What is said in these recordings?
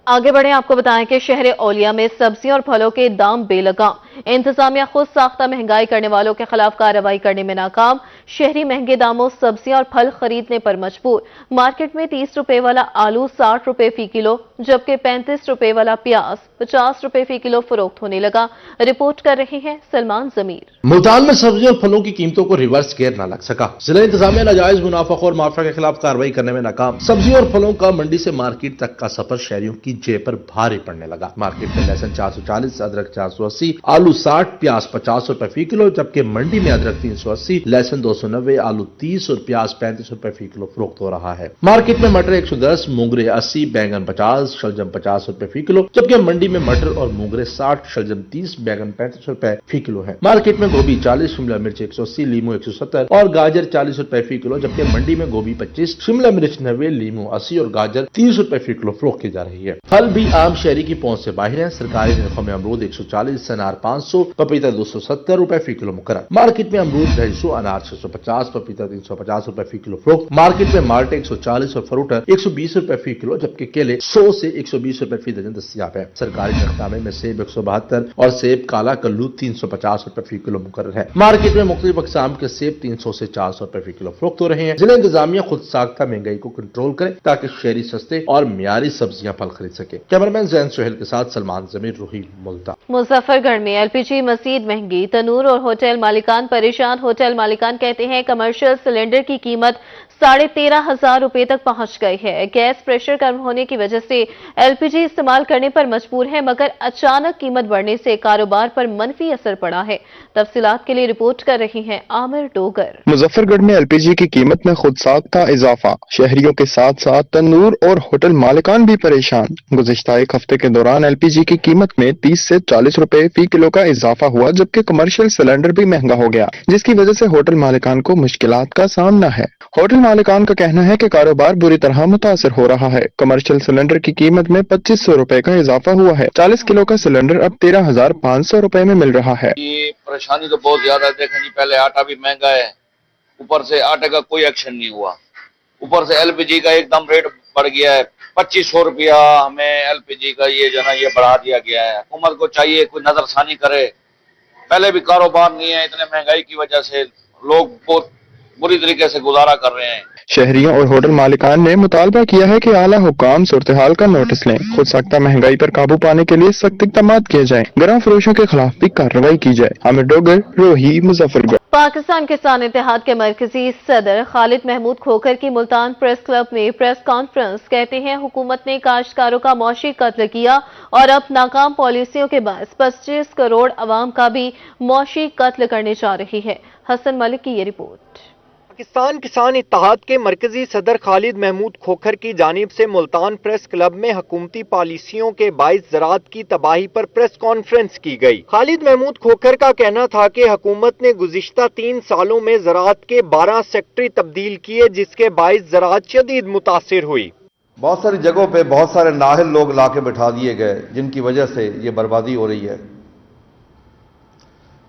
आगे बढ़े आपको बताएं कि शहर औलिया में सब्जियों और फलों के दाम बेलगाम। इंतजामिया खुद साख्ता महंगाई करने वालों के खिलाफ कार्रवाई करने में नाकाम। शहरी महंगे दामों सब्जियां और फल खरीदने पर मजबूर। मार्केट में 30 रुपए वाला आलू 60 रुपए फी किलो, जबकि 35 रुपए वाला प्याज 50 रुपए फी किलो फरोख्त होने लगा। रिपोर्ट कर रहे हैं सलमान जमीर। मुल्तान में सब्जियों और फलों की कीमतों को रिवर्स गियर न लग सका। जिला इंतजामिया नाजायज मुनाफाखोर माफिया के खिलाफ कार्रवाई करने में नाकाम। सब्जियों और फलों का मंडी से मार्केट तक का सफर शहरियों की जेब पर भारी पड़ने लगा। मार्केट में लहसुन 440, अदरक 480, आलू 60, प्याज 50 रुपए फी किलो, जबकि मंडी में अदरक 380, लहसुन 290, आलू 30 और प्याज 35 रुपए फी किलो फरोख्त हो रहा है। मार्केट में मटर 110, मूंगरे 80, बैंगन 50, शलजम 50 रुपए फी किलो, जबकि मंडी में मटर और मूंगरे 60, शलजम 30, बैंगन 35 रुपए फी किलो है। मार्केट में गोभी 40, शिमला मिर्च 180, लीमू 170 और गाजर 40 रुपए फी किलो, जबकि मंडी में गोभी 25, शिमला मिर्च 90, लीमू 80 और गाजर 30 रुपए फी किलो फरोख्त की जा रही है। फल भी आम शहरी की पहुंच से बाहर है। सरकारी नरखों में अमरूद 140, अनार 500, पपीता 270 रुपए फी किलो मुकर्रर। मार्केट में अमरूद 250, अनार 650, पपीता 350 रुपए फी किलो फरोख्त। मार्केट में माल्टे 140 और फरूटा 120 रुपए फी किलो, जबकि केले 100 से 120 रुपए फी दर्जन दस्तयाब है। सरकारी नरखनामे में सेब 172 और सेब काला कल्लू 350 रुपए फी किलो मुकर्रर है। मार्केट में मुख्तलिफ अक़साम के सेब 300 से 400 रुपए फी किलो फरोख्त हो रहे हैं। जिला इंतजामिया खुद साख्ता महंगाई को कंट्रोल करे ताकि शहरी सस्ते और मियारी सब्जियां फल खरीद सके। कैमरामैन जैन सुहेल के साथ सलमान जमीर, रूही, मुल्तान। मुजफ्फरगढ़ में एलपीजी मजीद महंगी। तनूर और होटल मालिकान परेशान। होटल मालिकान कहते हैं कमर्शियल सिलेंडर की कीमत 13,500 रुपए तक पहुंच गई है। गैस प्रेशर कम होने की वजह से एलपीजी इस्तेमाल करने पर मजबूर है, मगर अचानक कीमत बढ़ने से कारोबार पर मनफी असर पड़ा है। तफसीलात के लिए रिपोर्ट कर रही हैं आमिर डोगर। मुजफ्फरगढ़ में एलपीजी की कीमत में खुद साख्ता इजाफा। शहरियों के साथ साथ तंदूर और होटल मालिकान भी परेशान। गुज़िश्ता एक हफ्ते के दौरान एलपीजी की कीमत में 30 से 40 रुपए फी किलो का इजाफा हुआ, जबकि कमर्शियल सिलेंडर भी महंगा हो गया, जिसकी वजह से होटल मालिकान को मुश्किलात का सामना है। होटल मालिकान का कहना है कि कारोबार बुरी तरह मुतासर हो रहा है। कमर्शियल सिलेंडर की कीमत में 2500 रुपए का इजाफा हुआ है। 40 किलो का सिलेंडर अब 13,500 रुपए में मिल रहा है। ये परेशानी तो बहुत ज्यादा है। देखें जी, पहले आटा भी महंगा है, ऊपर से आटे का कोई एक्शन नहीं हुआ, ऊपर से एलपीजी का एकदम रेट बढ़ गया है। 2500 रुपया हमें एलपीजी का ये जो ना ये बढ़ा दिया गया है। हुकूमत को चाहिए कोई नजरसानी करे। पहले भी कारोबार नहीं है, इतने महंगाई की वजह से लोग बहुत बुरी तरीके से गुजारा कर रहे हैं। शहरियों और होटल मालिकान ने मुतालबा किया है कि आला हुकाम सूरत हाल का नोटिस लें, खुद सख्ता महंगाई पर काबू पाने के लिए सख्त इक़दाम किए जाएं, गरम फरोशों के खिलाफ भी कार्रवाई की जाए। आमिर डोगर, रोही, मुजफ्फरगढ़। पाकिस्तान किसान इत्तेहाद के मरकजी सदर खालिद महमूद खोखर की मुल्तान प्रेस क्लब में प्रेस कॉन्फ्रेंस। कहते हैं हुकूमत ने काश्तकारों का मौशी कत्ल किया और अब नाकाम पॉलिसियों के बाद 25 करोड़ अवाम का भी मौशी कत्ल करने जा रही है। हसन मलिक की ये रिपोर्ट। पाकिस्तान किसान इत्तेहाद के मरकजी सदर खालिद महमूद खोखर की जानिब से मुल्तान प्रेस क्लब में हुकूमती पॉलिसियों के बाइस ज़राअत की तबाही पर प्रेस कॉन्फ्रेंस की गई। खालिद महमूद खोखर का कहना था कि हुकूमत ने गुज़िश्ता 3 सालों में ज़राअत के 12 सेक्टर तब्दील किए, जिसके बाइस ज़राअत शदीद मुतासिर हुई। बहुत सारी जगहों पे बहुत सारे नाहल लोग लाके बिठा दिए गए, जिनकी वजह से ये बर्बादी हो रही है।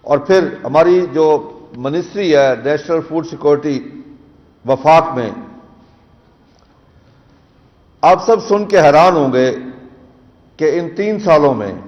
और फिर हमारी जो मिनिस्ट्री है नेशनल फूड सिक्योरिटी वफाक में, आप सब सुन के हैरान होंगे कि इन 3 सालों में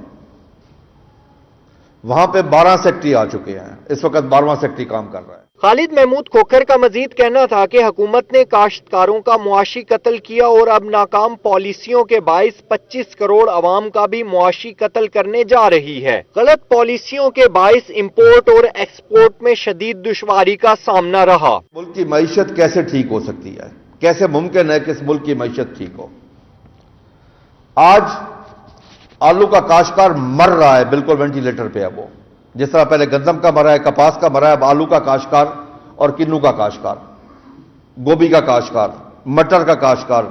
वहां पे 12 सेक्टर आ चुके हैं। इस वक्त 12वां सेक्टर काम कर रहा है। खालिद महमूद खोखर का मजीद कहना था कि हुकूमत ने काश्तकारों का मुआशी कत्ल किया और अब नाकाम पॉलिसियों के बाइस 25 करोड़ अवाम का भी मुआशी कत्ल करने जा रही है। गलत पॉलिसियों के बाइस इंपोर्ट और एक्सपोर्ट में शदीद दुश्वारी का सामना रहा। मुल्क की मईशत कैसे ठीक हो सकती है? कैसे मुमकिन है कि इस मुल्क की मईशत ठीक हो? आज आलू का काश्तकार मर रहा है, बिल्कुल वेंटिलेटर पे है वो। जिस तरह पहले गंदम का मरा है, कपास का मरा है, अब आलू का काश्तकार और किन्नू का काश्तकार, गोभी का काश्तकार, मटर का काश्तकार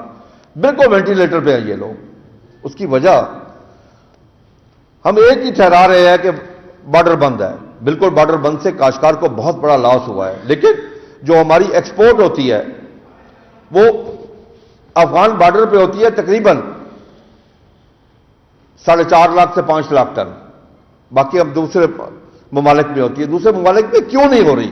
बिल्कुल वेंटिलेटर पे है ये लोग। उसकी वजह हम एक ही ठहरा रहे हैं कि बॉर्डर बंद है। बिल्कुल बॉर्डर बंद से काश्तकार को बहुत बड़ा लॉस हुआ है, लेकिन जो हमारी एक्सपोर्ट होती है वो अफगान बॉर्डर पे होती है तकरीबन 4.5 लाख से 5 लाख टन। बाकी अब दूसरे ममालिक में होती है। दूसरे ममालिक में क्यों नहीं हो रही?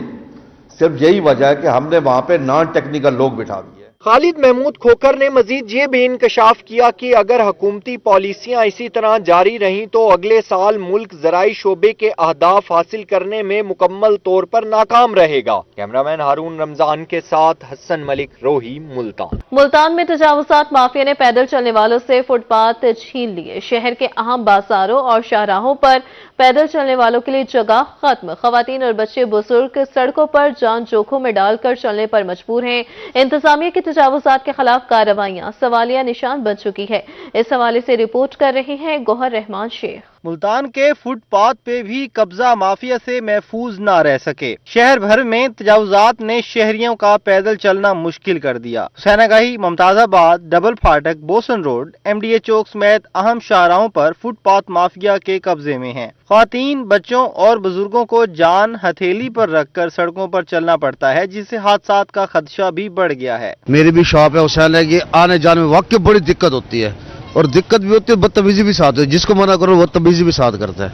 सिर्फ यही वजह है कि हमने वहां पे नॉन टेक्निकल लोग बिठा दिए। खालिद महमूद खोखर ने मजीद ये भी इंकशाफ किया कि अगर हुकूमती पॉलिसियां इसी तरह जारी रहीं तो अगले साल मुल्क ज़राई शोबे के अहदाफ हासिल करने में मुकम्मल तौर पर नाकाम रहेगा। कैमरामैन हारून रमजान के साथ हसन मलिक, रोही, मुल्तान। मुल्तान में तजावुजात माफिया ने पैदल चलने वालों से फुटपाथ छीन लिए। शहर के अहम बाजारों और शाहराहों पर पैदल चलने वालों के लिए जगह खत्म। खवातीन और बच्चे बुजुर्ग सड़कों पर जान जोखों में डालकर चलने पर मजबूर हैं। इंतजामिया की तजावुजात के खिलाफ कार्रवाइयां सवालिया निशान बन चुकी है। इस हवाले से रिपोर्ट कर रहे हैं गौहर रहमान शेख। मुल्तान के फुटपाथ पे भी कब्जा माफिया से महफूज न रह सके। शहर भर में तजावुजात ने शहरियों का पैदल चलना मुश्किल कर दिया। हुसैनागाही, मुमताजाबाद, डबल फाटक, बोसन रोड, MDA चौक समेत अहम शाहराहों पर फुटपाथ माफिया के कब्जे में हैं। ख्वातीन, बच्चों और बुजुर्गों को जान हथेली पर रखकर सड़कों पर चलना पड़ता है, जिससे हादसात का खदशा भी बढ़ गया है। मेरी भी शॉप है हुसैनागाही, आने जाने में वाकई बड़ी दिक्कत होती है और दिक्कत भी होती है, बदतमीजी भी साथ है। जिसको मना करो वो बदतमीजी भी साथ करता है।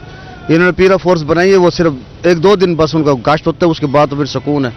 इन्होंने पीरा फोर्स बनाई है, वो सिर्फ 1-2 दिन बस उनका गाश्त होता है, उसके बाद तो फिर सुकून है।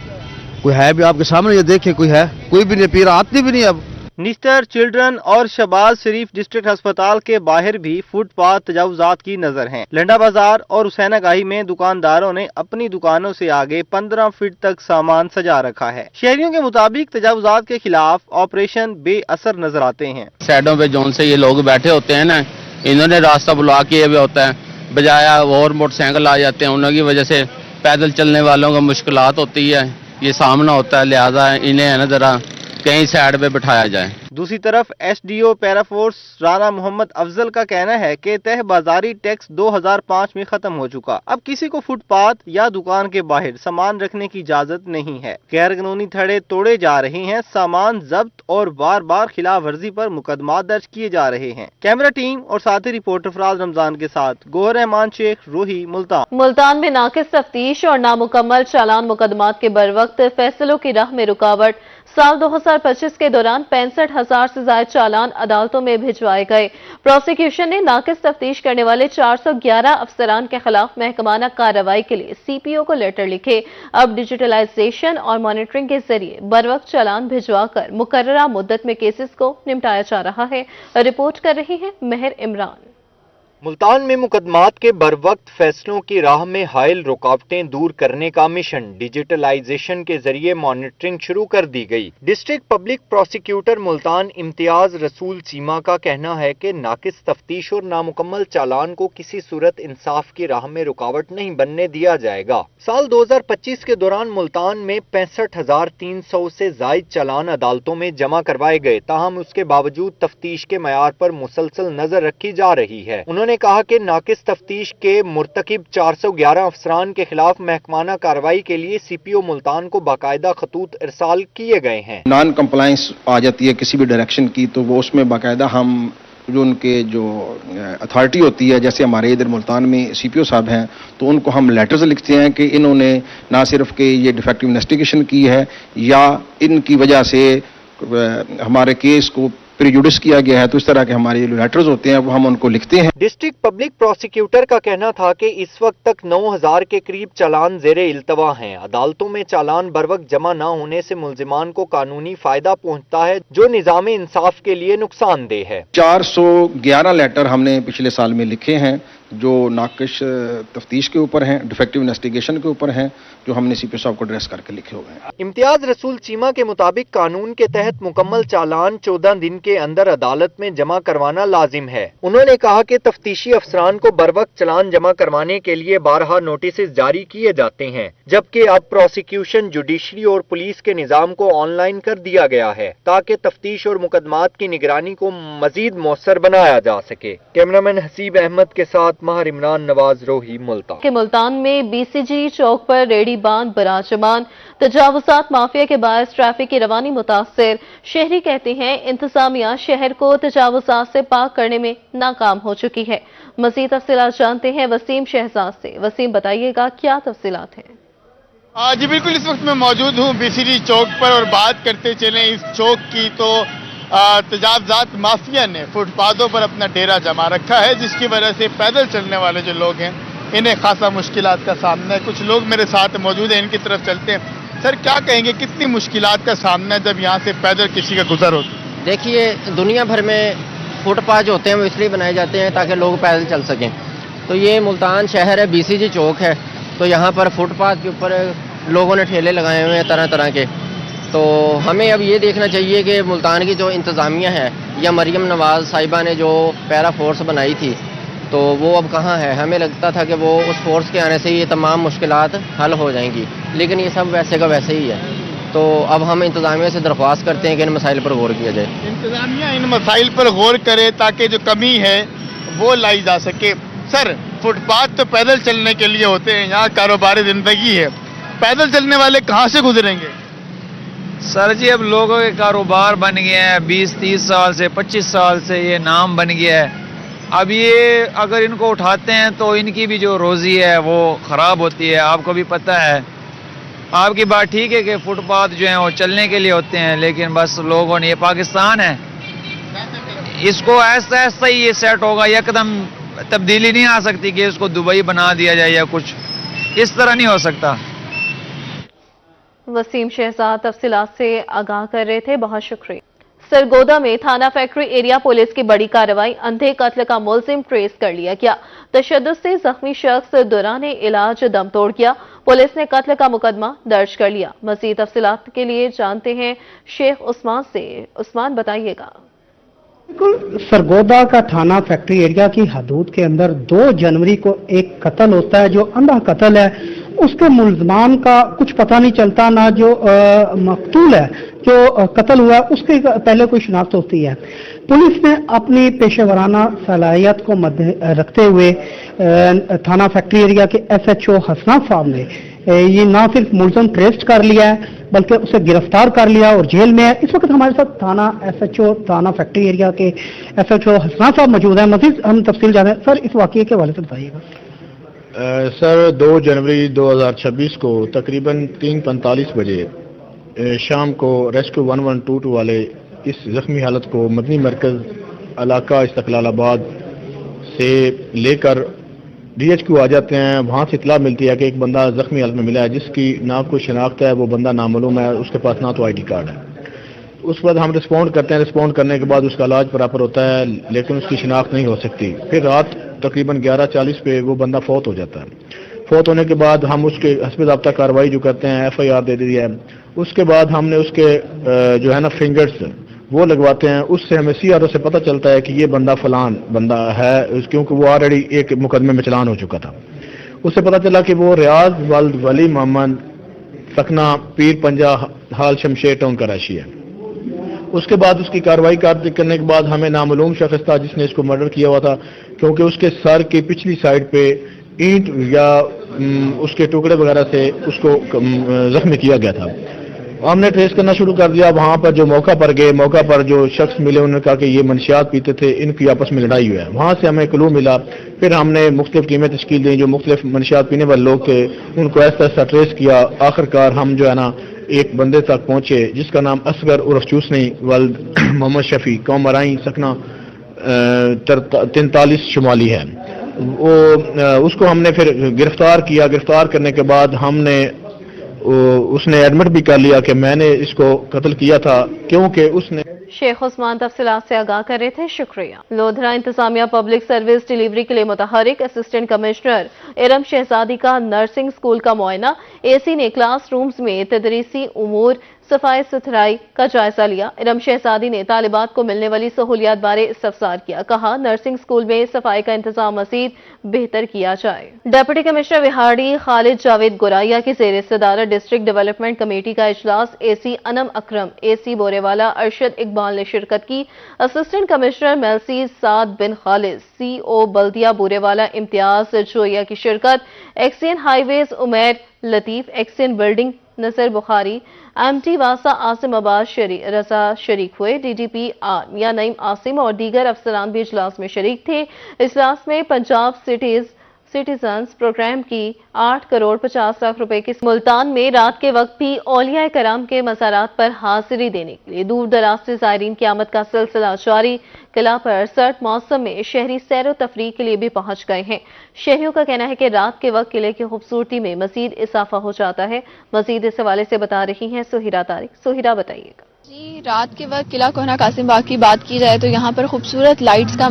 कोई है भी आपके सामने, ये देखे कोई है, कोई भी नहीं, पीरा आती भी नहीं अब। निस्तर, चिल्ड्रन और शहबाज शरीफ डिस्ट्रिक्ट अस्पताल के बाहर भी फुटपाथ तजावुजात की नजर हैं। लंडा बाजार और हुसैनागाही में दुकानदारों ने अपनी दुकानों से आगे 15 फीट तक सामान सजा रखा है। शहरियों के मुताबिक तजावुजात के खिलाफ ऑपरेशन बेअसर नजर आते हैं। साइडों पे जोन से ये लोग बैठे होते हैं ना, इन्होंने रास्ता ब्लॉक किया हुआ होता है, बजाया और मोटरसाइकिल आ जाते हैं, उनकी वजह से पैदल चलने वालों को मुश्किलात होती है, ये सामना होता है। लिहाजा इन्हें है ना जरा कहीं साइड पे बिठाया जाए। दूसरी तरफ SDO पैराफोर्स राना मोहम्मद अफजल का कहना है कि तह बाजारी टैक्स 2005 में खत्म हो चुका। अब किसी को फुटपाथ या दुकान के बाहर सामान रखने की इजाजत नहीं है। गैर कानूनी धड़े तोड़े जा रहे हैं, सामान जब्त और बार बार खिलाफ वर्जी पर मुकदमा दर्ज किए जा रहे हैं। कैमरा टीम और साथी रिपोर्टर फराज रमजान के साथ गौहर रहमान शेख, रोही, मुल्तान। मुल्तान में नाकिस तफ्तीश और नामुकम्मल चालान मुकदमात के बरवक्त फैसलों की राह में रुकावट। साल 2025 के दौरान 65,000 से ज्यादा चालान अदालतों में भिजवाए गए। प्रोसिक्यूशन ने नाकिस तफ्तीश करने वाले 411 अफसरान के खिलाफ महकमाना कार्रवाई के लिए CPO को लेटर लिखे। अब डिजिटलाइजेशन और मॉनिटरिंग के जरिए बरवक्त चालान भिजवाकर मुकर्ररा मुद्दत में केसेस को निपटाया जा रहा है। रिपोर्ट कर रही है मेहर इमरान। मुल्तान में मुकदमात के बरवक्त फैसलों की राह में हायल रुकावटें दूर करने का मिशन डिजिटलाइजेशन के जरिए मॉनिटरिंग शुरू कर दी गई। District public prosecutor Multan Imtiaz रसूल चीमा का कहना है कि नाकिस तफ्तीश और नामुकम्मल चालान को किसी सूरत इंसाफ की राह में रुकावट नहीं बनने दिया जाएगा। साल 2025 के दौरान मुल्तान में 65,300 से जायद चालान अदालतों में जमा करवाए गए, ताहम उसके बावजूद तफ्तीश के मयार पर मुसलसल नजर रखी जा रही है। उन्होंने कहा कि नाकिस तफ्तीश के मुर्तकिब 411 अफसरान के खिलाफ महकमाना कार्रवाई के लिए CPO मुल्तान को बाकायदा खतूत इरसाल किए गए हैं। नॉन कंप्लायंस आ जाती है किसी भी डायरेक्शन की, तो वो उसमें बाकायदा हम जो उनके जो अथॉरिटी होती है, जैसे हमारे इधर मुल्तान में CPO साहब हैं, तो उनको हम लेटर्स लिखते हैं कि इन्होंने ना सिर्फ कि ये डिफेक्टिव इन्वेस्टिगेशन की है या इनकी वजह से हमारे केस को प्रिजुडिस किया गया है, तो इस तरह के हमारे लेटर्स होते हैं वो हम उनको लिखते हैं। डिस्ट्रिक्ट पब्लिक प्रोसिक्यूटर का कहना था कि इस वक्त तक 9,000 के करीब चालान जेरे इल्तवा हैं। अदालतों में चालान बरवक्त जमा न होने से मुल्जिमान को कानूनी फायदा पहुंचता है, जो निजाम इंसाफ के लिए नुकसानदेह है। 411 लेटर हमने पिछले साल में लिखे हैं जो नाकिश तफ्तीश के ऊपर हैं, डिफेक्टिव इन्वेस्टिगेशन के ऊपर हैं, जो हमने CPO साहब को एड्रेस करके लिखे हुए हैं। इम्तियाज रसूल चीमा के मुताबिक कानून के तहत मुकम्मल चालान 14 दिन के अंदर अदालत में जमा करवाना लाजिम है। उन्होंने कहा कि तफ्तीशी अफसरान को बरवक्त चालान जमा करवाने के लिए बारहा नोटिस जारी किए जाते हैं, जबकि अब प्रोसिक्यूशन, जुडिशरी और पुलिस के निजाम को ऑनलाइन कर दिया गया है ताकि तफ्तीश और मुकदमात की निगरानी को मजीद मौसर बनाया जा सके। कैमरामैन हसीब अहमद के साथ महर इमरान, नवाज, रोही, मुल्तान। के मुल्तान में BCG चौक पर रेडी बांध बराजमान। तजावुजात माफिया के बायस ट्रैफिक की रवानी मुतासिर। शहरी कहते हैं इंतजामिया शहर को तजावुजात से पाक करने में नाकाम हो चुकी है। मजीद तफसीलात जानते हैं वसीम शहजाद से। वसीम, बताइएगा क्या तफसीलात हैं? जी बिल्कुल, इस वक्त मैं मौजूद हूँ BCG चौक पर और बात करते चलें इस चौक की तो तजावुजात माफिया ने फुटपाथों पर अपना डेरा जमा रखा है, जिसकी वजह से पैदल चलने वाले जो लोग हैं इन्हें खासा मुश्किलात का सामना है। कुछ लोग मेरे साथ मौजूद हैं, इनकी तरफ चलते हैं। سر کیا کہیں گے کتنی مشکلات کا سامنا ہے جب یہاں سے پیدل کسی کا گزر ہوتا ہے؟ دیکھیے دنیا بھر میں فٹ پاتھ جو ہوتے ہیں وہ اس لیے بنائے جاتے ہیں تاکہ لوگ پیدل چل سکیں. تو یہ ملتان شہر ہے, BCG چوک ہے, تو یہاں پر فٹ پاتھ کے اوپر لوگوں نے ٹھیلے لگائے ہوئے ہیں طرح طرح کے. تو ہمیں اب یہ دیکھنا چاہیے کہ ملتان کی جو انتظامیہ ہے یا مریم نواز صاحبہ نے جو پیرا فورس بنائی تھی تو وہ اب کہاں ہے. ہمیں لگتا تھا کہ وہ اس فورس کے آنے سے یہ تمام مشکلات حل ہو جائیں گی, لیکن یہ سب ویسے کا ویسے ہی ہے. تو اب ہم انتظامیہ سے درخواست کرتے ہیں کہ ان مسائل پر غور کیا جائے. انتظامیہ ان مسائل پر غور کرے تاکہ جو کمی ہے وہ لائی جا سکے. سر فٹ پاتھ تو پیدل چلنے کے لیے ہوتے ہیں, یہاں کاروباری زندگی ہے, پیدل چلنے والے کہاں سے گزریں گے؟ سر جی اب لوگوں کے کاروبار بن گئے ہیں, 20-30 سال سے 25 سال سے یہ نام بن گیا ہے. اب یہ اگر ان کو اٹھاتے ہیں تو ان کی بھی جو روزی ہے وہ خراب ہوتی ہے. آپ کو بھی پتہ ہے, آپ کی بات ٹھیک ہے کہ فٹ پاتھ جو ہیں وہ چلنے کے لیے ہوتے ہیں, لیکن بس لوگوں نے, یہ پاکستان ہے, اس کو ایسا ایسا ہی یہ سیٹ ہوگا, یکدم تبدیلی نہیں آ سکتی کہ اس کو دبئی بنا دیا جائے یا کچھ, اس طرح نہیں ہو سکتا. وسیم شہزاد تفصیلات سے آگاہ کر رہے تھے, بہت شکریہ. سرگودا میں تھانہ فیکٹری ایریا پولیس کی بڑی کارروائی, اندھے قتل کا ملزم ٹریس کر لیا گیا. تشدد سے زخمی شخص دوران علاج دم توڑ گیا. پولیس نے قتل کا مقدمہ درج کر لیا. مزید تفصیلات کے لیے جانتے ہیں شیخ عثمان سے. عثمان بتائیے گا. بالکل, سرگودا کا تھانہ فیکٹری ایریا کی حدود کے اندر 2 جنوری کو ایک قتل ہوتا ہے جو اندھا قتل ہے. اس کے ملزمان کا کچھ پتہ نہیں چلتا, نہ جو مقتول ہے جو قتل ہوا اس کے پہلے کوئی شناخت ہوتی ہے. پولیس نے اپنی پیشہ ورانہ صلاحیت کو مد رکھتے ہوئے تھانہ فیکٹری ایریا کے SHO حسنا صاحب نے یہ نہ صرف ملزم ٹریس کر لیا ہے بلکہ اسے گرفتار کر لیا اور جیل میں ہے. اس وقت ہمارے ساتھ تھانہ SHO تھانہ فیکٹری ایریا کے SHO حسنا صاحب موجود ہیں. مزید ہم تفصیل جانیں. سر اس واقعے کے حوالے سے بتائیے گا. سر 2 جنوری 2026 کو تقریباً 3:45 بجے شام کو ریسکیو 1122 والے اس زخمی حالت کو مدنی مرکز علاقہ استقلال آباد سے لے کر DHQ آ جاتے ہیں. وہاں سے اطلاع ملتی ہے کہ ایک بندہ زخمی حالت میں ملا ہے جس کی نہ کوئی شناخت ہے, وہ بندہ نامعلوم ہے, اس کے پاس نہ تو ID کارڈ ہے. اس وقت ہم رسپونڈ کرتے ہیں. رسپونڈ کرنے کے بعد اس کا علاج پراپر ہوتا ہے لیکن اس کی شناخت نہیں ہو سکتی. پھر رات تقریباً 11:40 پہ وہ بندہ فوت ہو جاتا ہے. فوت ہونے کے بعد ہم اس کے حسب ضابطہ کارروائی جو کرتے ہیں FIR دے دی ہے. اس کے بعد ہم نے اس کے جو ہے نا فنگرز وہ لگواتے ہیں. اس سے ہمیں CRO سے پتہ چلتا ہے کہ یہ بندہ فلان بندہ ہے, کیونکہ وہ آلریڈی ایک مقدمے میں چلان ہو چکا تھا. اس سے پتہ چلا کہ وہ ریاض ولد ولی محمد سکنہ پیر پنجا حال شمشیر ٹاؤن کراچی ہے. اس کے بعد اس کی کارروائی کرنے کے بعد ہمیں نامعلوم شخص تھا جس نے اس کو مرڈر کیا ہوا تھا, کیونکہ اس کے سر کی پچھلی سائڈ پہ اینٹ یا اس کے ٹکڑے وغیرہ سے اس کو زخمی کیا گیا تھا. ہم نے ٹریس کرنا شروع کر دیا. وہاں پر جو موقع پر گئے, موقع پر جو شخص ملے انہوں نے کہا کہ یہ منشیات پیتے تھے, ان کی آپس میں لڑائی ہوا ہے. وہاں سے ہمیں کلو ملا. پھر ہم نے مختلف ٹیمیں تشکیل دیں جو مختلف منشیات پینے والے لوگ تھے, ان کو ایسا ایسا ٹریس کیا. آخرکار ہم جو ہے نا ایک بندے تک پہنچے جس کا نام اصغر عرف چوسنی ولد محمد شفیع قوم مرائیں سکنہ 43 شمالی ہے. وہ اس کو ہم نے پھر گرفتار کیا. گرفتار کرنے کے بعد ہم نے اس نے ایڈمٹ بھی کر لیا کہ میں نے اس کو قتل کیا تھا, کیونکہ اس نے. شیخ عثمان تفصیلات سے آگاہ کر رہے تھے, شکریہ. لودھرا انتظامیہ پبلک سروس ڈیلیوری کے لیے متحرک. اسسٹنٹ کمشنر ارم شہزادی کا نرسنگ سکول کا معائنہ. AC نے کلاس رومز میں تدریسی امور صفائی ستھرائی کا جائزہ لیا. ارم شہزادی نے طالبات کو ملنے والی سہولیات بارے استفسار کیا. کہا نرسنگ سکول میں صفائی کا انتظام مزید بہتر کیا جائے. ڈپٹی کمشنر وہاڑی خالد جاوید گورائیا کی زیر صدارت ڈسٹرکٹ ڈیولپمنٹ کمیٹی کا اجلاس AC انم اکرم, AC بورے والا, ارشد اقبال نے شرکت کی. اسسٹنٹ کمشنر میلسی سعد بن خالد, CO بلدیہ بورے والا امتیاز جویا کی شرکت. ایکسین ہائی ویز عمیر لطیف, ایکسین بلڈنگ نصر بخاری, MT واسا عاصم عباس رضا شریک ہوئے. DDP آر یا نعیم عاصم اور دیگر افسران بھی اجلاس میں شریک تھے. اجلاس میں پنجاب سٹیز सिटीजन्स प्रोग्राम की 8 करोड़ 50 लाख रुपए की मुल्तान में रात के वक्त भी औलिया कराम के मज़ारात पर हाजिरी देने के लिए दूर दराज से ज़ायरीन की आमद का सिलसिला जारी। किला पर सर्द मौसम में शहरी सैर व तफरीह के लिए भी पहुंच गए हैं। शहरियों का कहना है कि रात के वक्त किले की खूबसूरती में मजीद इजाफा हो जाता है। मजीद इस हवाले से बता रही हैं सुहिरा तारिक। सुहिरा, बताइएगा। जी, रात के वक्त किला कोहना कासिम बाग की बात की जाए तो यहाँ पर खूबसूरत लाइट्स का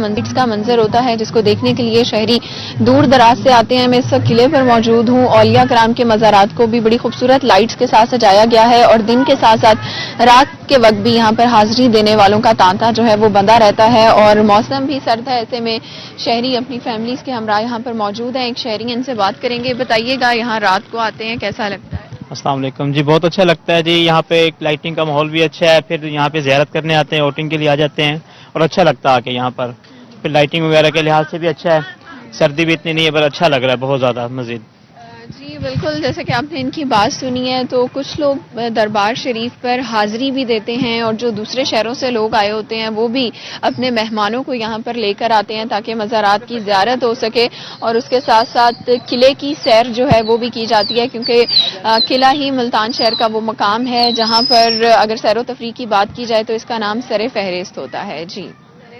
मंजर होता है, जिसको देखने के लिए शहरी दूर दराज से आते हैं। मैं इस वक्त किले पर मौजूद हूँ। औलिया कराम के मज़ारात को भी बड़ी खूबसूरत लाइट्स के साथ सजाया गया है और दिन के साथ साथ रात के वक्त भी यहाँ पर हाजिरी देने वालों का तांता जो है वो बंधा रहता है और मौसम भी सर्द है। ऐसे में शहरी अपनी फैमिलीज के हमरा यहाँ पर मौजूद हैं। एक शहरी इनसे बात करेंगे। बताइएगा, यहाँ रात को आते हैं, कैसा लगता है? अस्सलाम वालेकुम जी, बहुत अच्छा लगता है जी। यहाँ पे एक लाइटिंग का माहौल भी अच्छा है, फिर यहाँ पे ज़ियारत करने आते हैं, आउटिंग के लिए आ जाते हैं और अच्छा लगता है आके यहाँ पर। फिर लाइटिंग वगैरह के लिहाज से भी अच्छा है, सर्दी भी इतनी नहीं है पर अच्छा लग रहा है बहुत ज़्यादा मज़ीद। जी बिल्कुल, जैसे कि आपने इनकी बात सुनी है तो कुछ लोग दरबार शरीफ पर हाजिरी भी देते हैं और जो दूसरे शहरों से लोग आए होते हैं वो भी अपने मेहमानों को यहाँ पर लेकर आते हैं ताकि मज़ारात की ज़ियारत हो सके और उसके साथ साथ किले की सैर जो है वो भी की जाती है, क्योंकि किला ही मुल्तान शहर का वो मकाम है जहाँ पर अगर सैर व तफरीह की बात की जाए तो इसका नाम सरे फहरिस्त होता है। जी,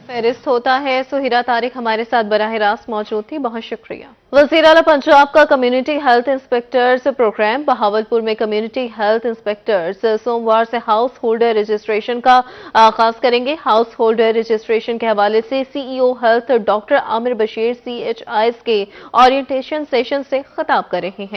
फहरिस्त होता है। सुहिरा तारिक हमारे साथ बराह रास्त मौजूद थी, बहुत शुक्रिया। वज़ीर आला पंजाब का community health inspectors programme. Bahawalpur में कम्युनिटी हेल्थ इंस्पेक्टर्स सोमवार से हाउस होल्डर रजिस्ट्रेशन का आगाज करेंगे। हाउस होल्डर रजिस्ट्रेशन के हवाले से CEO health doctor Aamir Bashir CHIs के ओरिएंटेशन सेशन से खिताब कर रहे हैं।